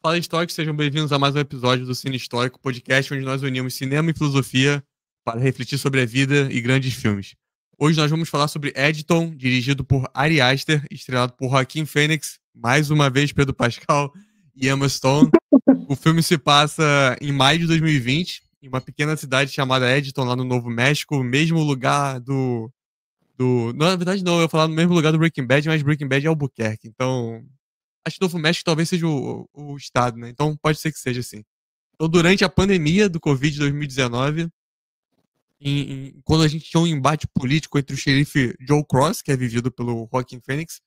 Fala históricos, sejam bem-vindos a mais um episódio do Cine Histórico, podcast onde nós unimos cinema e filosofia para refletir sobre a vida e grandes filmes. Hoje nós vamos falar sobre Eddington, dirigido por Ari Aster, estrelado por Joaquin Phoenix, mais uma vez Pedro Pascal e Emma Stone. O filme se passa em maio de 2020, em uma pequena cidade chamada Eddington, lá no Novo México, mesmo lugar na verdade não, eu ia falar no mesmo lugar do Breaking Bad, mas Breaking Bad é Albuquerque, então acho que Novo México talvez seja o estado, né? Então pode ser que seja assim. Então, durante a pandemia do Covid de 2019, quando a gente tinha um embate político entre o xerife Joe Cross, que é vivido pelo Joaquin Phoenix,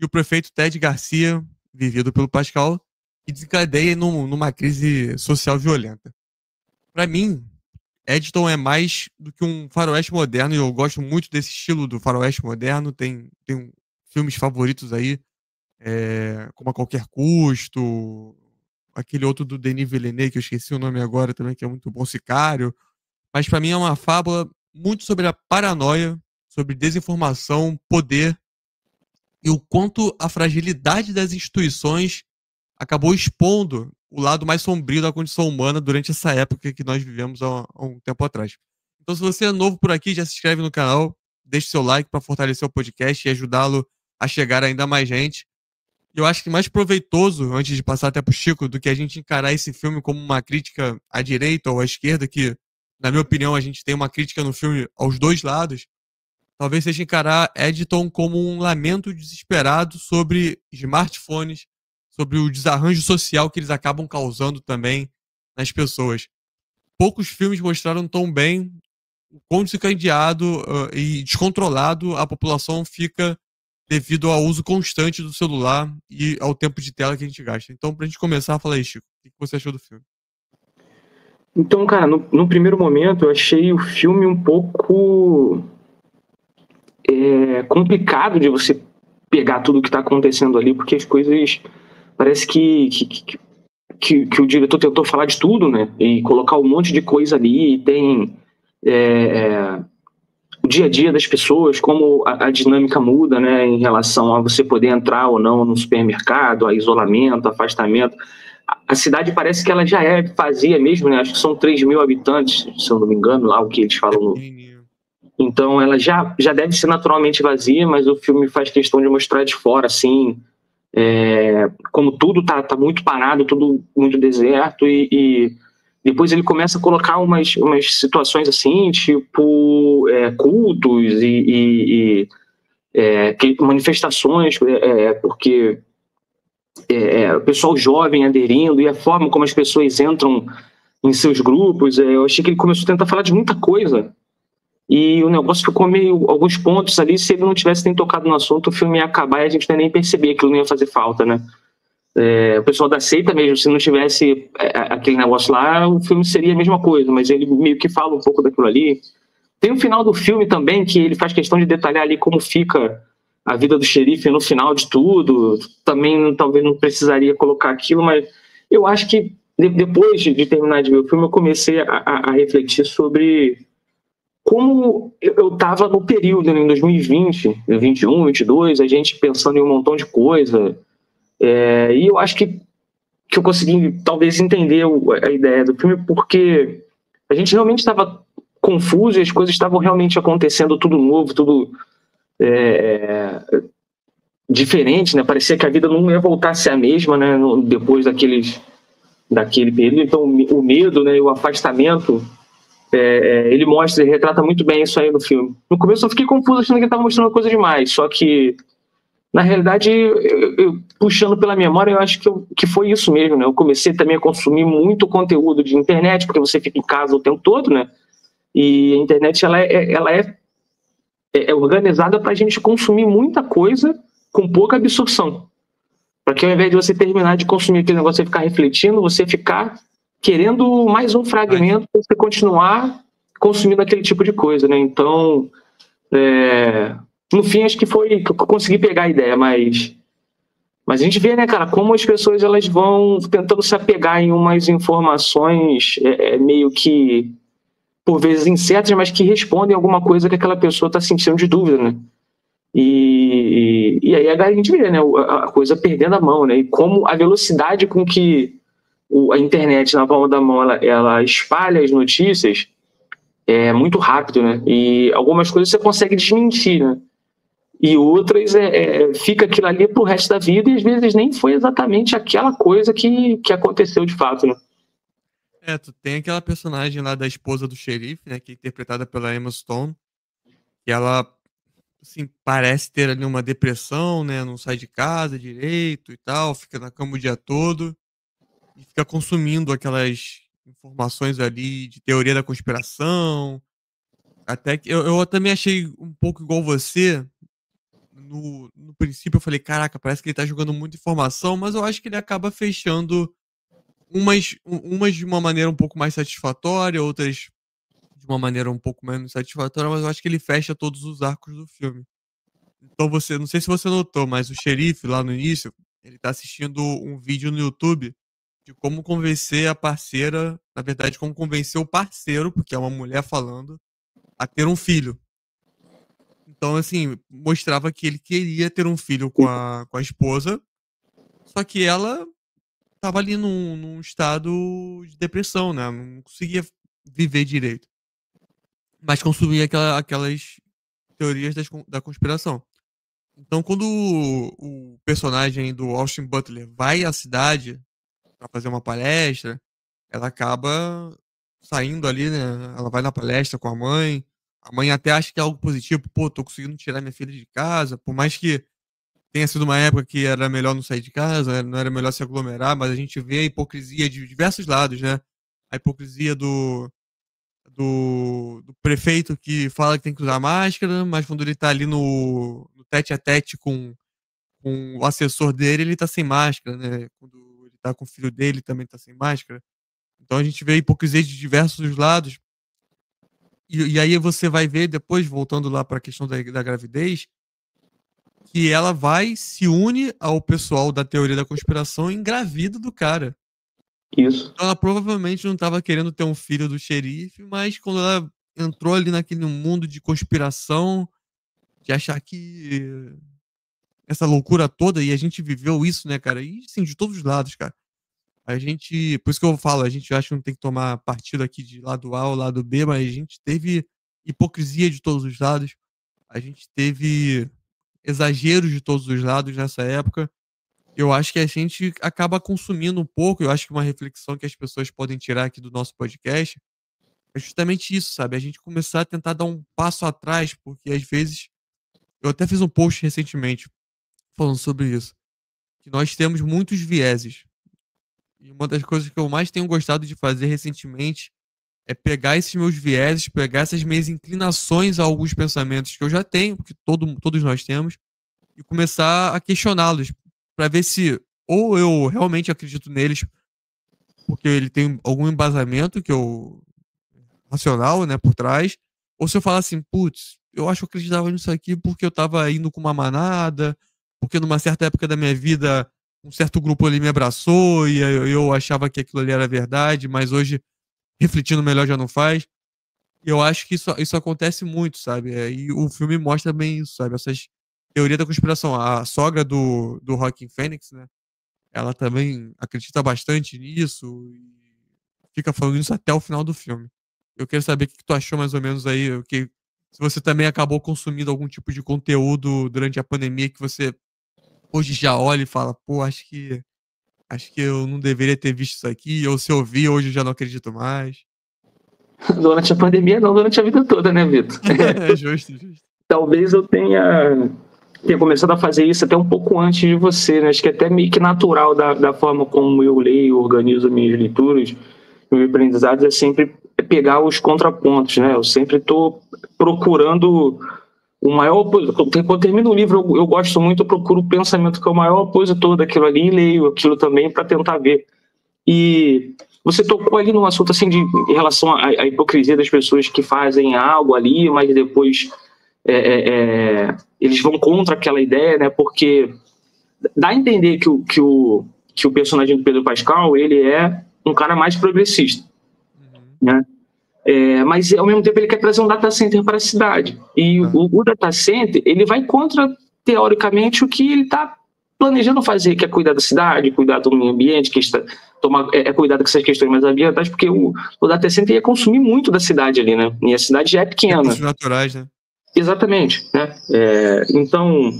e o prefeito Ted Garcia, vivido pelo Pascal, que desencadeia numa crise social violenta. Para mim, Eddington é mais do que um faroeste moderno, e eu gosto muito desse estilo do faroeste moderno. Tem filmes favoritos aí, como A Qualquer Custo, aquele outro do Denis Villeneuve, que eu esqueci o nome agora também, que é muito bom, Sicário. Mas pra mim é uma fábula muito sobre a paranoia, sobre desinformação, poder e o quanto a fragilidade das instituições acabou expondo o lado mais sombrio da condição humana durante essa época que nós vivemos há um tempo atrás. Então, se você é novo por aqui, já se inscreve no canal, deixe seu like para fortalecer o podcast e ajudá-lo a chegar a ainda mais gente. Eu acho que mais proveitoso, antes de passar até pro Chico, do que a gente encarar esse filme como uma crítica à direita ou à esquerda, que, na minha opinião, a gente tem uma crítica no filme aos dois lados, talvez seja encarar Eddington como um lamento desesperado sobre smartphones, sobre o desarranjo social que eles acabam causando também nas pessoas. Poucos filmes mostraram tão bem o quão desencadeado e descontrolado a população fica devido ao uso constante do celular e ao tempo de tela que a gente gasta. Então, pra gente começar, fala aí, Chico, o que você achou do filme? Então, cara, no primeiro momento eu achei o filme um pouco complicado de você pegar tudo que tá acontecendo ali, porque as coisas parece que o diretor tentou falar de tudo, né, e colocar um monte de coisa ali, e tem o dia a dia das pessoas, como a dinâmica muda, né, em relação a você poder entrar ou não no supermercado, a isolamento, afastamento. A cidade parece que ela já é vazia mesmo, né? Acho que são 3 mil habitantes, se eu não me engano, lá o que eles falam. Então ela já deve ser naturalmente vazia, mas o filme faz questão de mostrar de fora, assim, como tudo tá muito parado, tudo muito deserto, e depois ele começa a colocar umas situações assim, tipo cultos e manifestações, porque o pessoal jovem aderindo e a forma como as pessoas entram em seus grupos. Eu achei que ele começou a tentar falar de muita coisa e o negócio ficou meio, alguns pontos ali, se ele não tivesse nem tocado no assunto, o filme ia acabar e a gente não ia nem perceber, aquilo não ia fazer falta, né? O pessoal da seita mesmo, se não tivesse aquele negócio lá, o filme seria a mesma coisa, mas ele meio que fala um pouco daquilo ali. Tem o final do filme também, que ele faz questão de detalhar ali como fica a vida do xerife no final de tudo. Também talvez não precisaria colocar aquilo, mas eu acho que depois de terminar de ver o filme, eu comecei a refletir sobre como eu estava no período, né, em 2020, 2021, 2022, a gente pensando em um montão de coisa. E eu acho que eu consegui talvez entender a ideia do filme, porque a gente realmente estava confuso e as coisas estavam realmente acontecendo, tudo novo, tudo diferente, né? Parecia que a vida não ia voltar a ser a mesma, né? Depois daquele período. Então o medo, né, e o afastamento, ele retrata muito bem isso aí no filme. No começo eu fiquei confuso achando que ele estava mostrando coisa demais, só que na realidade, eu puxando pela memória, eu acho que foi isso mesmo, né? Eu comecei também a consumir muito conteúdo de internet, porque você fica em casa o tempo todo, né? E a internet ela é organizada para a gente consumir muita coisa com pouca absorção. Para que ao invés de você terminar de consumir aquele negócio e ficar refletindo, você ficar querendo mais um fragmento para você continuar consumindo aquele tipo de coisa, né? Então, no fim, acho que foi que eu consegui pegar a ideia, mas a gente vê, né, cara, como as pessoas elas vão tentando se apegar em umas informações meio que, por vezes, incertas, mas que respondem alguma coisa que aquela pessoa está sentindo de dúvida, né? E aí a gente vê, né, a coisa perdendo a mão, né, e como a velocidade com que a internet na palma da mão ela espalha as notícias é muito rápido, né, e algumas coisas você consegue desmentir, né, e outras fica aquilo ali pro resto da vida e às vezes nem foi exatamente aquela coisa que aconteceu de fato, né. Tu tem aquela personagem lá da esposa do xerife, né, que é interpretada pela Emma Stone, que ela, assim, parece ter ali uma depressão, né, não sai de casa direito e tal, fica na cama o dia todo e fica consumindo aquelas informações ali de teoria da conspiração. Até que eu também achei um pouco igual você. No princípio eu falei, caraca, parece que ele tá jogando muita informação, mas eu acho que ele acaba fechando umas de uma maneira um pouco mais satisfatória, outras de uma maneira um pouco menos satisfatória, mas eu acho que ele fecha todos os arcos do filme. Então você, não sei se você notou, mas o xerife lá no início, ele tá assistindo um vídeo no YouTube de como convencer a parceira, na verdade, como convencer o parceiro, porque é uma mulher falando, a ter um filho. Então, assim, mostrava que ele queria ter um filho com a esposa, só que ela tava ali num estado de depressão, né? Não conseguia viver direito. Mas consumia aquelas teorias da conspiração. Então, quando o personagem do Austin Butler vai à cidade pra fazer uma palestra, ela acaba saindo ali, né? Ela vai na palestra com a mãe. A mãe até acha que é algo positivo. Pô, tô conseguindo tirar minha filha de casa. Por mais que tenha sido uma época que era melhor não sair de casa, não era melhor se aglomerar, mas a gente vê a hipocrisia de diversos lados, né? A hipocrisia do prefeito que fala que tem que usar máscara, mas quando ele tá ali no tete a tete com o assessor dele, ele tá sem máscara, né? Quando ele tá com o filho dele, também tá sem máscara. Então a gente vê a hipocrisia de diversos lados. E aí você vai ver depois, voltando lá para a questão da gravidez, que ela vai, se une ao pessoal da teoria da conspiração e engravida do cara. Isso. Então ela provavelmente não estava querendo ter um filho do xerife, mas quando ela entrou ali naquele mundo de conspiração, de achar que essa loucura toda, e a gente viveu isso, né, cara? E sim, de todos os lados, cara. A gente, por isso que eu falo, a gente acha que não tem que tomar partido aqui de lado A ou lado B, mas a gente teve hipocrisia de todos os lados. A gente teve exageros de todos os lados nessa época. Eu acho que a gente acaba consumindo um pouco. Eu acho que uma reflexão que as pessoas podem tirar aqui do nosso podcast é justamente isso, sabe? A gente começar a tentar dar um passo atrás, porque às vezes. Eu até fiz um post recentemente falando sobre isso. Que nós temos muitos vieses. E uma das coisas que eu mais tenho gostado de fazer recentemente é pegar esses meus vieses, pegar essas minhas inclinações a alguns pensamentos que eu já tenho, porque todos nós temos, e começar a questioná-los para ver se ou eu realmente acredito neles porque ele tem algum embasamento que eu racional, né, por trás, ou se eu falar assim, putz, eu acho que eu acreditava nisso aqui porque eu tava indo com uma manada, porque numa certa época da minha vida um certo grupo ali me abraçou e eu achava que aquilo ali era verdade, mas hoje refletindo melhor já não faz. E eu acho que isso acontece muito, sabe? E o filme mostra bem isso, sabe? Essas teorias da conspiração. A sogra do Joaquin Phoenix, né? Ela também acredita bastante nisso e fica falando isso até o final do filme. Eu quero saber o que tu achou mais ou menos aí, se você também acabou consumindo algum tipo de conteúdo durante a pandemia que você hoje já olha e fala, pô, acho que eu não deveria ter visto isso aqui, ou se eu vi, hoje eu já não acredito mais. Durante a pandemia, não, durante a vida toda, né, Vitor? É justo, justo. Talvez eu tenha começado a fazer isso até um pouco antes de você, né? Acho que é até meio que natural da forma como eu leio, organizo minhas leituras, meus aprendizados, é sempre pegar os contrapontos, né? Eu sempre estou procurando o maior. Quando eu termino o livro, eu gosto muito, eu procuro o pensamento que é o maior opositor daquilo ali e leio aquilo também para tentar ver. E você tocou ali num assunto assim em relação à hipocrisia das pessoas que fazem algo ali, mas depois eles vão contra aquela ideia, né? Porque dá a entender que o personagem do Pedro Pascal ele é um cara mais progressista, né? Mas ao mesmo tempo ele quer trazer um data center para a cidade. E o data center, ele vai contra, teoricamente, o que ele está planejando fazer, que é cuidar da cidade, cuidar do meio ambiente, cuidar dessas questões mais ambientais, porque o data center ia consumir muito da cidade ali, né? E a cidade já é pequena. Recursos naturais, né? Exatamente, né? Então,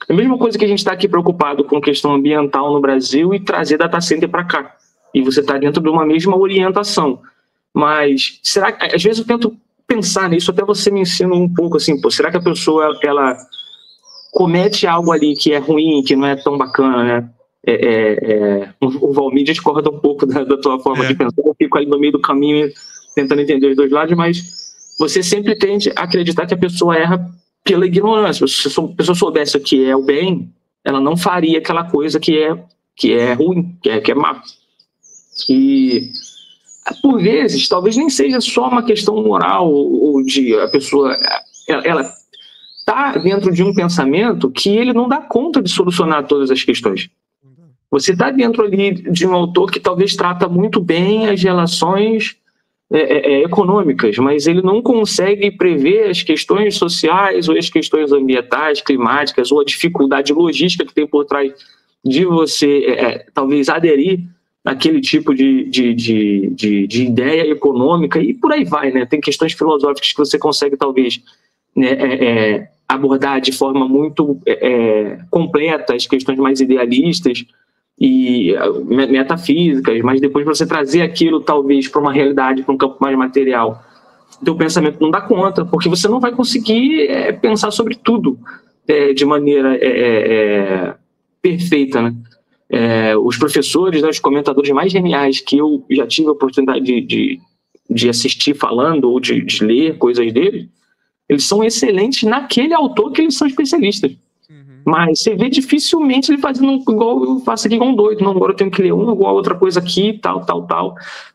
a mesma coisa que a gente está aqui preocupado com questão ambiental no Brasil e trazer data center para cá. E você está dentro de uma mesma orientação. Mas será que, às vezes eu tento pensar nisso, até você me ensina um pouco assim, será que a pessoa ela comete algo ali que é ruim, que não é tão bacana, né? O Valmir discorda um pouco da tua forma de pensar, eu fico ali no meio do caminho tentando entender os dois lados, mas você sempre tende a acreditar que a pessoa erra pela ignorância. Se a pessoa soubesse o que é o bem, ela não faria aquela coisa que é ruim, que é má. E por vezes, talvez nem seja só uma questão moral ou de a pessoa ela está dentro de um pensamento que ele não dá conta de solucionar todas as questões. Você está dentro ali de um autor que talvez trata muito bem as relações econômicas, mas ele não consegue prever as questões sociais ou as questões ambientais, climáticas, ou a dificuldade logística que tem por trás de você talvez aderir naquele tipo de ideia econômica, e por aí vai, né? Tem questões filosóficas que você consegue talvez abordar de forma muito completa, as questões mais idealistas e metafísicas, mas depois você trazer aquilo talvez para uma realidade, para um campo mais material, teu pensamento não dá conta, porque você não vai conseguir pensar sobre tudo de maneira perfeita, né? Os professores, né, os comentadores mais geniais que eu já tive a oportunidade de assistir falando ou de ler coisas dele, eles são excelentes naquele autor que eles são especialistas. Mas você vê dificilmente ele fazendo igual eu faço aqui com um doido. Não, agora eu tenho que ler igual a outra coisa aqui, tal.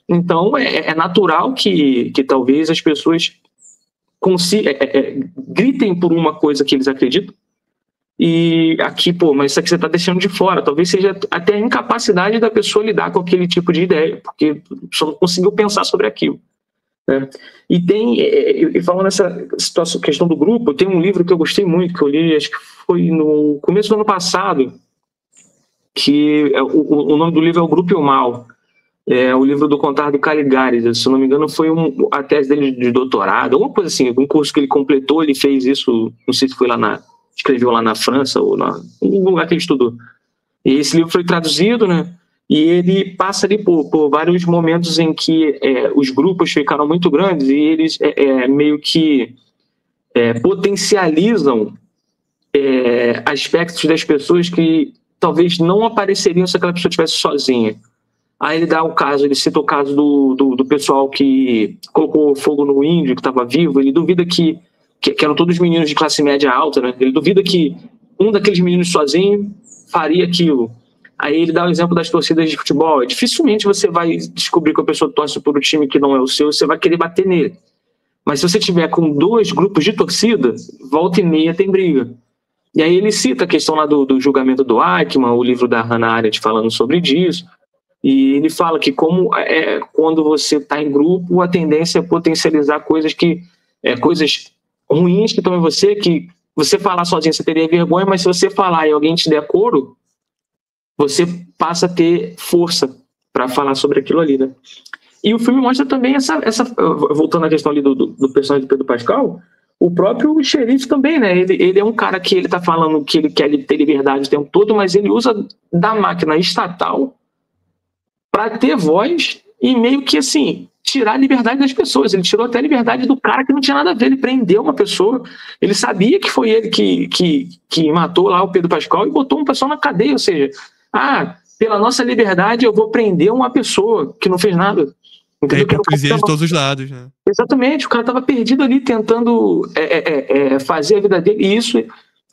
Então, é natural que talvez as pessoas gritem por uma coisa que eles acreditam. E aqui, mas isso aqui você está deixando de fora. Talvez seja até a incapacidade da pessoa lidar com aquele tipo de ideia, porque só não conseguiu pensar sobre aquilo. Né? E falando nessa situação, questão do grupo, tem um livro que eu gostei muito, que eu li, acho que foi no começo do ano passado, que o nome do livro é O Grupo e o Mal. É o livro do Contardo Caligari, se eu não me engano, foi a tese dele de doutorado, alguma coisa assim, um curso que ele completou, ele fez isso, não sei se foi escreveu lá na França ou em algum lugar que ele estudou. E esse livro foi traduzido, né? E ele passa ali por vários momentos em que os grupos ficaram muito grandes e eles meio que potencializam aspectos das pessoas que talvez não apareceriam se aquela pessoa estivesse sozinha. Aí ele cita o caso do pessoal que colocou fogo no índio, que estava vivo. Ele duvida que eram todos meninos de classe média alta, né? Ele duvida que um daqueles meninos sozinho faria aquilo. Aí ele dá o exemplo das torcidas de futebol. Dificilmente você vai descobrir que a pessoa torce por um time que não é o seu, você vai querer bater nele. Mas se você tiver com 2 grupos de torcida, volta e meia tem briga. E aí ele cita a questão lá do julgamento do Eichmann, o livro da Hannah Arendt falando sobre disso. E ele fala que quando você está em grupo, a tendência é potencializar coisas ruins que estão em você, que você falar sozinho você teria vergonha, mas se você falar e alguém te der coro, você passa a ter força para falar sobre aquilo ali, né? E o filme mostra também voltando à questão ali do personagem do Pedro Pascal, o próprio xerife também, né? Ele é um cara que ele tá falando que ele quer ter liberdade o tempo todo, mas ele usa da máquina estatal para ter voz e meio que, assim, tirar a liberdade das pessoas. Ele tirou até a liberdade do cara que não tinha nada a ver. Ele prendeu uma pessoa, ele sabia que foi ele que matou lá o Pedro Pascal e botou uma pessoa na cadeia, ou seja, pela nossa liberdade eu vou prender uma pessoa que não fez nada. Tem hipocrisia de todos os lados, né? Exatamente, o cara estava perdido ali tentando fazer a vida dele, e isso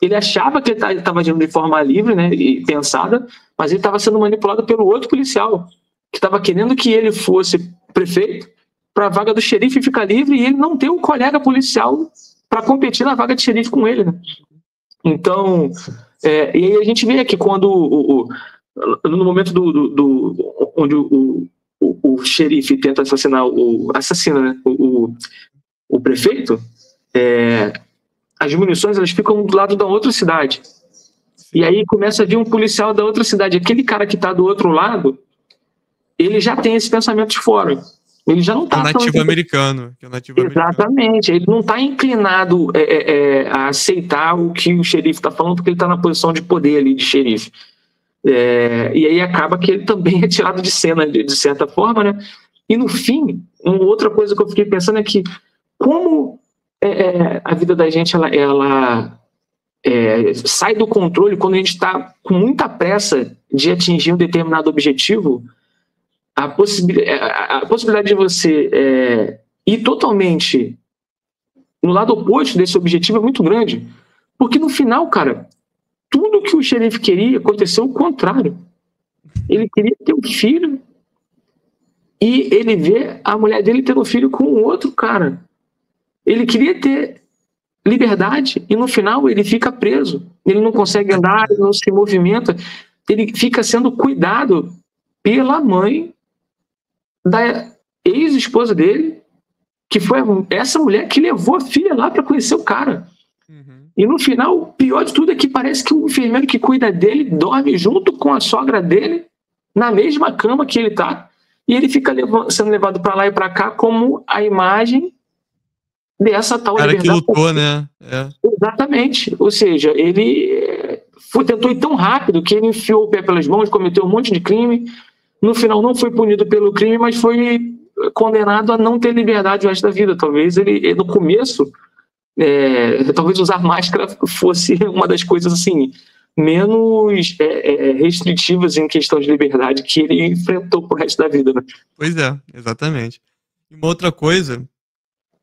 ele achava que ele estava agindo de forma livre, né, e pensada, mas ele estava sendo manipulado pelo outro policial, que estava querendo que ele fosse prefeito para a vaga do xerife ficar livre, e ele não ter um colega policial para competir na vaga de xerife com ele, né? Então, e aí a gente vê que quando no momento onde o o xerife tenta assassinar assassina, né, o prefeito, as munições elas ficam do lado da outra cidade. E aí começa a vir um policial da outra cidade. Aquele cara que está do outro lado, ele já tem esse pensamento de fora. Ele já não está... nativo americano. Exatamente. Ele não está inclinado a aceitar o que o xerife está falando, porque ele está na posição de poder ali, de xerife. E aí acaba que ele também é tirado de cena, de certa forma, né? E no fim, uma outra coisa que eu fiquei pensando é que como a vida da gente ela sai do controle quando a gente está com muita pressa de atingir um determinado objetivo. A possibilidade de você ir totalmente no lado oposto desse objetivo é muito grande. Porque no final, cara, tudo que o xerife queria aconteceu o contrário. Ele queria ter um filho e ele vê a mulher dele tendo um filho com um outro cara. Ele queria ter liberdade e no final ele fica preso. Ele não consegue andar, ele não se movimenta. Ele fica sendo cuidado pela mãe da ex-esposa dele, que foi essa mulher que levou a filha lá para conhecer o cara. Uhum. E no final, o pior de tudo é que parece que o enfermeiro que cuida dele dorme junto com a sogra dele na mesma cama que ele tá, e ele fica sendo levado para lá e para cá como a imagem dessa tal liberdade. Cara que lutou, né? Exatamente. Ou seja, ele tentou ir tão rápido que ele enfiou o pé pelas mãos, cometeu um monte de crime. No final não foi punido pelo crime, mas foi condenado a não ter liberdade o resto da vida. Talvez ele, no começo, talvez usar máscara fosse uma das coisas assim menos restritivas em questão de liberdade que ele enfrentou pro resto da vida, né? Pois é, exatamente. E uma outra coisa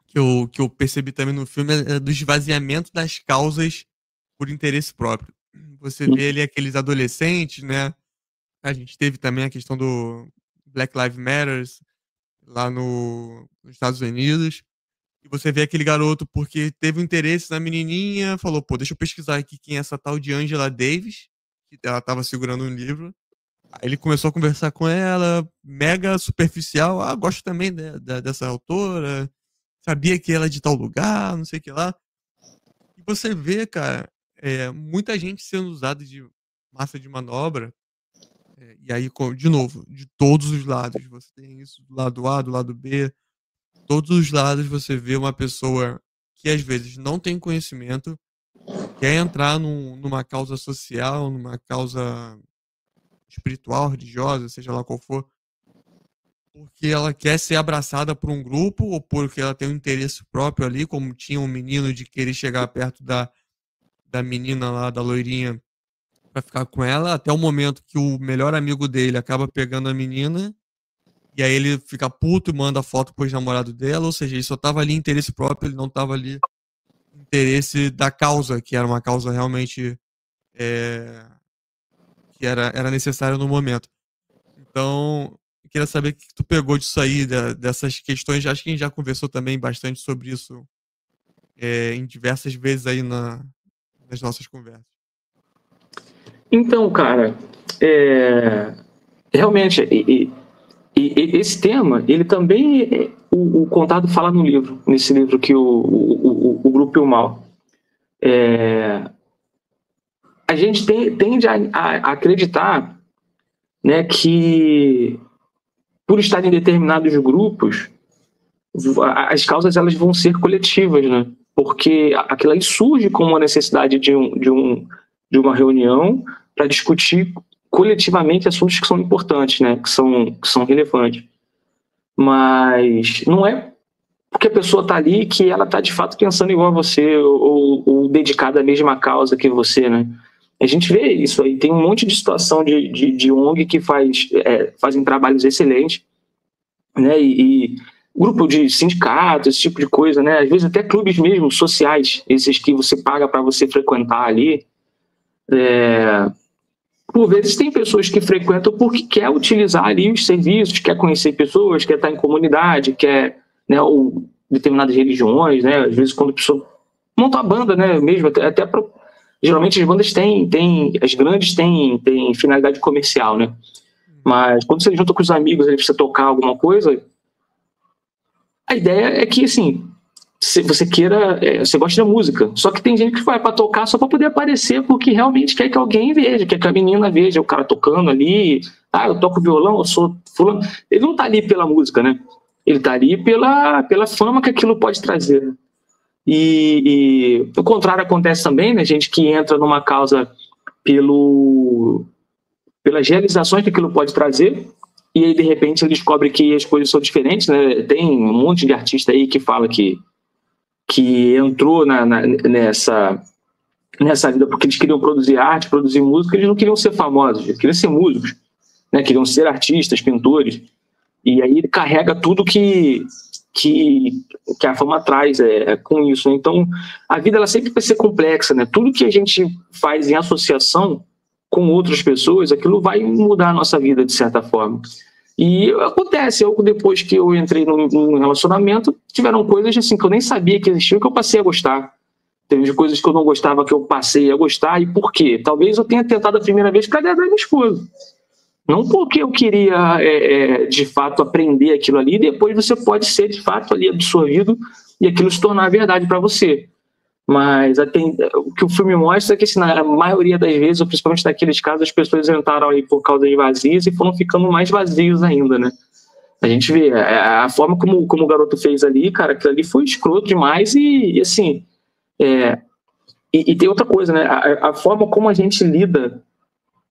que eu percebi também no filme é do esvaziamento das causas por interesse próprio. Você vê ali aqueles adolescentes, né? A gente teve também a questão do Black Lives Matter lá nos Estados Unidos. E você vê aquele garoto porque teve um interesse na menininha, falou, pô, deixa eu pesquisar aqui quem é essa tal de Angela Davis, que ela tava segurando um livro. Aí ele começou a conversar com ela, mega superficial, gosto também dessa autora, sabia que ela é de tal lugar, não sei o que lá. E você vê, cara, muita gente sendo usada de massa de manobra. E aí, de novo, de todos os lados. Você tem isso do lado A, do lado B. Todos os lados você vê uma pessoa que às vezes não tem conhecimento, quer entrar numa causa social, numa causa espiritual, religiosa, seja lá qual for, porque ela quer ser abraçada por um grupo ou porque ela tem um interesse próprio ali, como tinha um menino de querer chegar perto da menina lá, da loirinha, pra ficar com ela, até o momento que o melhor amigo dele acaba pegando a menina, e aí ele fica puto e manda foto pro ex-namorado dela, ou seja, ele só tava ali em interesse próprio, ele não tava ali em interesse da causa, que era uma causa realmente que era necessária no momento. Então, eu queria saber o que tu pegou disso aí, dessas questões, acho que a gente já conversou também bastante sobre isso em diversas vezes aí nas nossas conversas. Então, cara, realmente, e esse tema, ele também, o Conrado fala no livro, nesse livro que o Grupo e o Mal. A gente tende a acreditar, né, que por estar em determinados grupos, as causas elas vão ser coletivas, né? Porque aquilo aí surge como uma necessidade de uma reunião para discutir coletivamente assuntos que são importantes, né? Que são relevantes. Mas não é porque a pessoa está ali que ela está de fato pensando igual a você ou dedicada à mesma causa que você, né? A gente vê isso aí, tem um monte de situação de ONG que fazem trabalhos excelentes, né? E grupo de sindicatos, esse tipo de coisa, né? Às vezes até clubes mesmo sociais, esses que você paga para você frequentar ali. Por vezes tem pessoas que frequentam porque quer utilizar ali os serviços, quer conhecer pessoas, quer estar em comunidade, quer, né, ou determinadas religiões, né? Às vezes quando a pessoa monta uma banda, né, mesmo, até geralmente as bandas as grandes têm finalidade comercial, né? Mas quando você junta com os amigos, aí precisa tocar alguma coisa, a ideia é que, assim, você queira, você gosta da música, só que tem gente que vai para tocar só para poder aparecer, porque realmente quer que alguém veja, quer que a menina veja o cara tocando ali. Eu toco violão, eu sou fulano. Ele não tá ali pela música, né? Ele tá ali pela fama que aquilo pode trazer. E o contrário acontece também, né? Gente que entra numa causa pelas realizações que aquilo pode trazer, e aí de repente ele descobre que as coisas são diferentes, né? Tem um monte de artista aí que fala que entrou nessa vida porque eles queriam produzir arte, produzir música, eles não queriam ser famosos, eles queriam ser músicos, né? Queriam ser artistas, pintores, e aí ele carrega tudo que a fama traz com isso. Então, a vida ela sempre vai ser complexa, né? Tudo que a gente faz em associação com outras pessoas, aquilo vai mudar a nossa vida de certa forma. E acontece, depois que eu entrei num relacionamento, tiveram coisas assim que eu nem sabia que existiam, que eu passei a gostar. Teve coisas que eu não gostava, que eu passei a gostar. E por quê? Talvez eu tenha tentado a primeira vez para agradar minha esposa. Não porque eu queria, de fato, aprender aquilo ali, e depois você pode ser, de fato, ali absorvido e aquilo se tornar verdade para você. Mas o que o filme mostra é que, assim, na maioria das vezes, ou principalmente naqueles casos, as pessoas entraram aí por causa de vazios e foram ficando mais vazios ainda, né? A gente vê a forma como o garoto fez ali, cara, aquilo ali foi escroto demais e assim... E tem outra coisa, né? A forma como a gente lida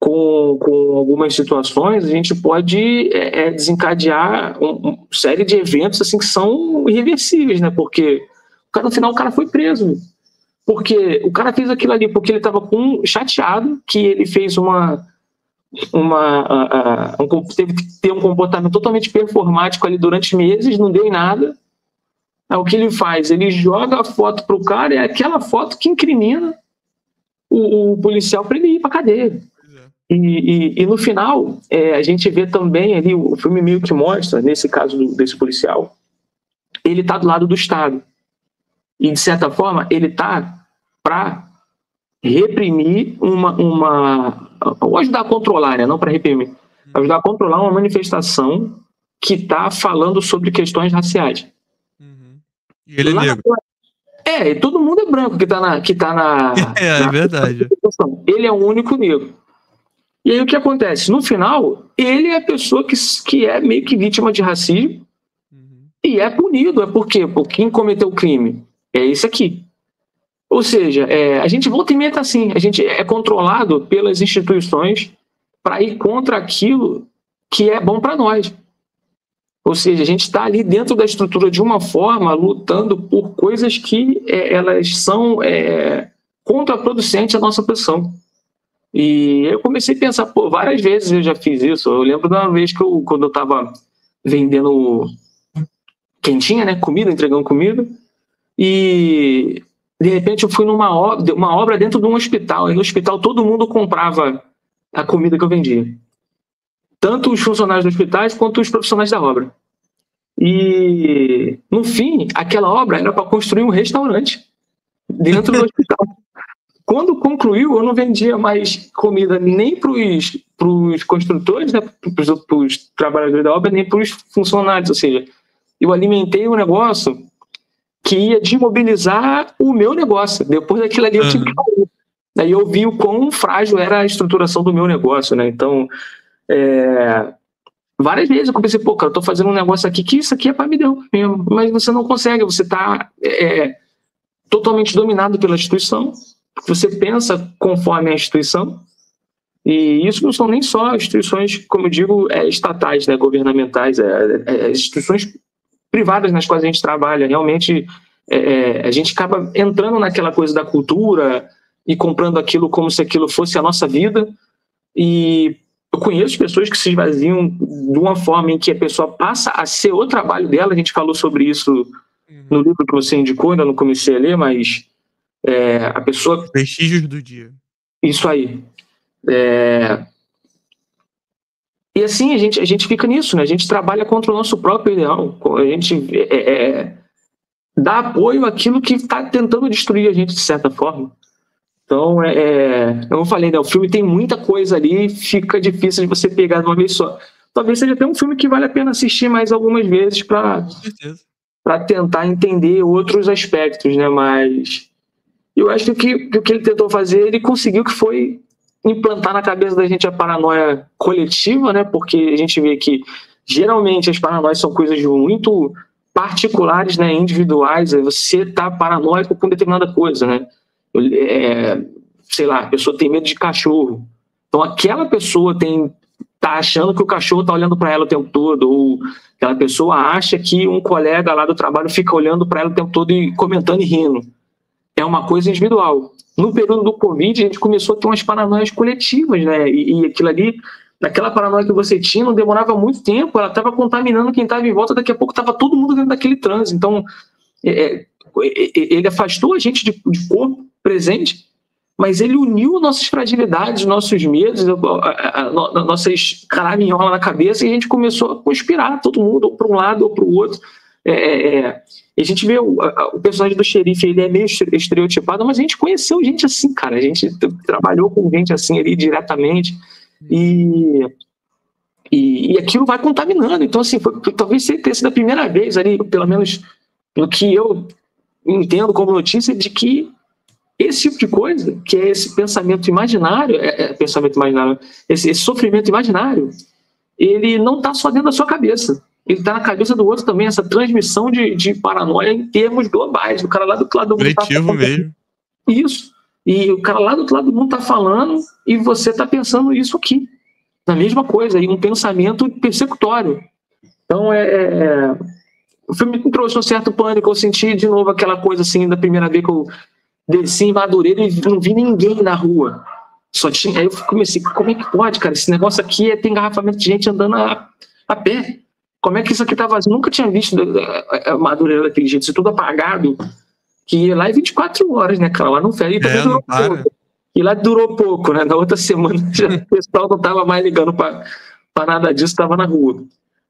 com algumas situações, a gente pode desencadear uma série de eventos assim, que são irreversíveis, né? Porque no final o cara foi preso. Porque o cara fez aquilo ali porque ele estava chateado que ele fez teve que ter um comportamento totalmente performático ali durante meses, não deu em nada. Aí o que ele faz? Ele joga a foto pro cara, é aquela foto que incrimina o policial para ele ir para cadeia. E no final, a gente vê também ali, o filme meio que mostra, nesse caso desse policial, ele tá do lado do Estado. E, de certa forma, ele tá para reprimir ou ajudar a controlar, né? Não para reprimir. Ajudar a controlar uma manifestação que tá falando sobre questões raciais. Uhum. E ele é negro. E todo mundo é branco que tá na é verdade. Ele é o único negro. E aí o que acontece? No final, ele é a pessoa que é meio que vítima de racismo e é punido. Por quê? Porque quem cometeu o crime é esse aqui. Ou seja, a gente volta e meia assim, a gente é controlado pelas instituições para ir contra aquilo que é bom para nós. Ou seja, a gente está ali dentro da estrutura de uma forma, lutando por coisas que elas são contraproducentes à nossa posição. E eu comecei a pensar, várias vezes eu já fiz isso. Eu lembro de uma vez quando eu estava vendendo quentinha, né, comida, entregando comida, e de repente eu fui numa obra dentro de um hospital, e no hospital todo mundo comprava a comida que eu vendia. Tanto os funcionários dos hospitais quanto os profissionais da obra. E, no fim, aquela obra era para construir um restaurante dentro do hospital. Quando concluiu, eu não vendia mais comida nem para os construtores, né, para os trabalhadores da obra, nem para os funcionários. Ou seja, eu alimentei um negócio que ia desmobilizar o meu negócio. Depois daquilo ali eu tive que fazer. Aí eu vi o quão frágil era a estruturação do meu negócio, né? Então, várias vezes eu comecei, cara, eu tô fazendo um negócio aqui que isso aqui é para me derrubar mesmo. Mas você não consegue, você tá totalmente dominado pela instituição. Você pensa conforme a instituição. E isso não são nem só instituições, como eu digo, estatais, né, governamentais, instituições privadas nas quais a gente trabalha. Realmente, a gente acaba entrando naquela coisa da cultura e comprando aquilo como se aquilo fosse a nossa vida. E eu conheço pessoas que se esvaziam de uma forma em que a pessoa passa a ser o trabalho dela. A gente falou sobre isso no livro que você indicou, ainda não comecei a ler, mas a pessoa... Vestígios do dia. Isso aí. E assim, a gente fica nisso, né? A gente trabalha contra o nosso próprio ideal. A gente dá apoio àquilo que está tentando destruir a gente, de certa forma. Então, eu falei, né, o filme tem muita coisa ali, fica difícil de você pegar de uma vez só. Talvez seja até um filme que vale a pena assistir mais algumas vezes Com certeza. para tentar entender outros aspectos, né? Mas eu acho que o que ele tentou fazer, ele conseguiu, que foi implantar na cabeça da gente a paranoia coletiva, né? Porque a gente vê que geralmente as paranoias são coisas muito particulares, né? Individuais. Você tá paranoico com determinada coisa, né? Sei lá, a pessoa tem medo de cachorro. Então aquela pessoa tá achando que o cachorro tá olhando para ela o tempo todo, ou aquela pessoa acha que um colega lá do trabalho fica olhando para ela o tempo todo e comentando e rindo. É uma coisa individual. No período do Covid, a gente começou a ter umas paranoias coletivas, né? E aquilo ali, naquela paranoia que você tinha, não demorava muito tempo, ela estava contaminando quem estava em volta, daqui a pouco estava todo mundo dentro daquele transe. Então, ele afastou a gente de corpo presente, mas ele uniu nossas fragilidades, nossos medos, nossas caraminholas na cabeça, e a gente começou a conspirar, todo mundo, ou para um lado ou para o outro. A gente vê o personagem do xerife, ele é meio estereotipado, mas a gente conheceu gente assim, cara. A gente trabalhou com gente assim ali diretamente, e aquilo vai contaminando. Então, assim, talvez tenha sido a primeira vez ali, pelo menos no que eu entendo como notícia, de que esse tipo de coisa, que é esse pensamento imaginário, esse sofrimento imaginário, ele não está só dentro da sua cabeça, ele está na cabeça do outro também, essa transmissão de paranoia em termos globais. O cara lá do outro lado do mundo coletivo mesmo. Isso. E o cara lá do outro lado do mundo está falando e você está pensando isso aqui. Na mesma coisa, e um pensamento persecutório. Então, o filme me trouxe um certo pânico. Eu senti de novo aquela coisa assim, da primeira vez que eu desci em Madureira e não vi ninguém na rua. Aí eu comecei, como é que pode, cara? Esse negócio aqui tem engarrafamento de gente andando a pé. Como é que isso aqui tá vazio? Nunca tinha visto Madureira daquele jeito, isso tudo apagado. Que lá é 24 horas, né, cara? Lá não fecha. E lá durou pouco, né? Na outra semana já, o pessoal não tava mais ligando pra nada disso, tava na rua.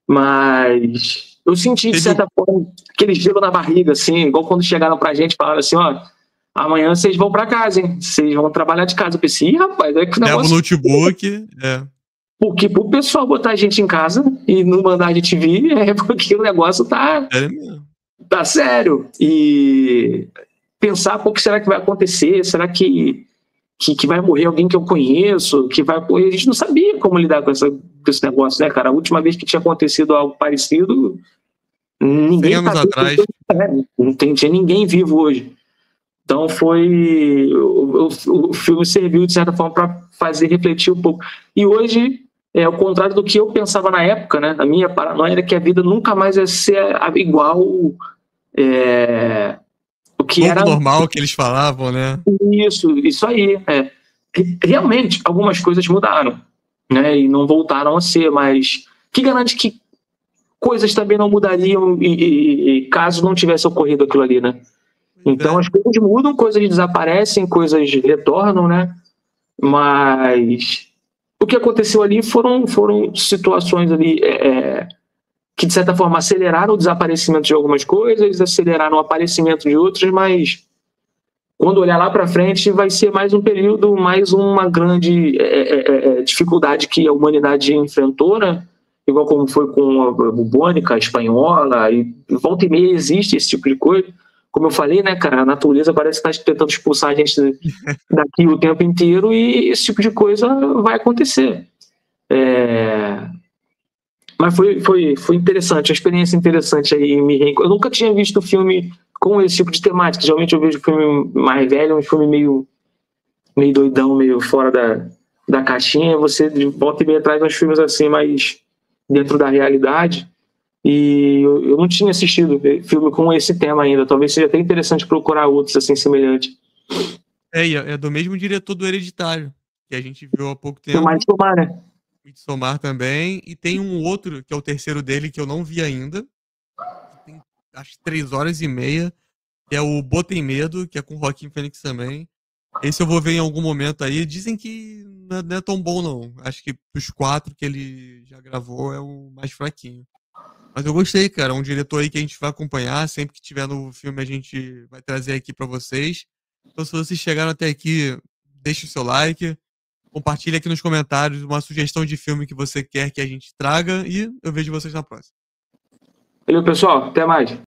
Mas eu senti, de certa forma, aquele gelo na barriga, assim, igual quando chegaram pra gente e falaram assim, ó, amanhã vocês vão pra casa, hein? Vocês vão trabalhar de casa. Eu pensei, ih, rapaz, é que o negócio... Leva o notebook, Porque pro pessoal botar a gente em casa e não mandar a gente vir, é porque o negócio tá sério. E pensar, pô, o que será que vai acontecer? Será que vai morrer alguém que eu conheço? A gente não sabia como lidar com esse negócio, né, cara? A última vez que tinha acontecido algo parecido, ninguém anos atrás. Não tinha ninguém vivo hoje. Então o filme serviu, de certa forma, para fazer refletir um pouco. E hoje, ao contrário do que eu pensava na época, né? A minha paranoia era que a vida nunca mais ia ser igual o que era normal que eles falavam, né? Isso aí. Realmente, algumas coisas mudaram, né? E não voltaram a ser, mas que garante que coisas também não mudariam e caso não tivesse ocorrido aquilo ali, né? Então as coisas mudam, coisas desaparecem, coisas retornam, né? Mas o que aconteceu ali foram situações ali que, de certa forma, aceleraram o desaparecimento de algumas coisas, aceleraram o aparecimento de outras, mas quando olhar lá para frente vai ser mais um período, mais uma grande dificuldade que a humanidade enfrentou, né? Igual como foi com a bubônica, a espanhola, e volta e meia existe esse tipo de coisa. Como eu falei, né, cara, a natureza parece que está tentando expulsar a gente daqui o tempo inteiro e esse tipo de coisa vai acontecer. Mas foi interessante, uma experiência interessante aí. Eu nunca tinha visto filme com esse tipo de temática. Geralmente eu vejo filme mais velho, um filme meio doidão, meio fora da caixinha. Você volta e meia traz uns filmes assim, mais dentro da realidade. E eu não tinha assistido filme com esse tema ainda. Talvez seja até interessante procurar outros assim semelhantes. É do mesmo diretor do Hereditário, que a gente viu há pouco tempo. Midsommar, né? Midsommar também. E tem um outro, que é o terceiro dele, que eu não vi ainda. Que tem, acho, 3 horas e meia. Que é o Botem Medo, que é com o Joaquin Phoenix também. Esse eu vou ver em algum momento aí. Dizem que não é tão bom, não. Acho que dos 4 que ele já gravou é o mais fraquinho. Mas eu gostei, cara. É um diretor aí que a gente vai acompanhar. Sempre que tiver novo filme, a gente vai trazer aqui pra vocês. Então, se vocês chegaram até aqui deixe o seu like, compartilhe aqui nos comentários uma sugestão de filme que você quer que a gente traga e eu vejo vocês na próxima. Valeu, pessoal. Até mais.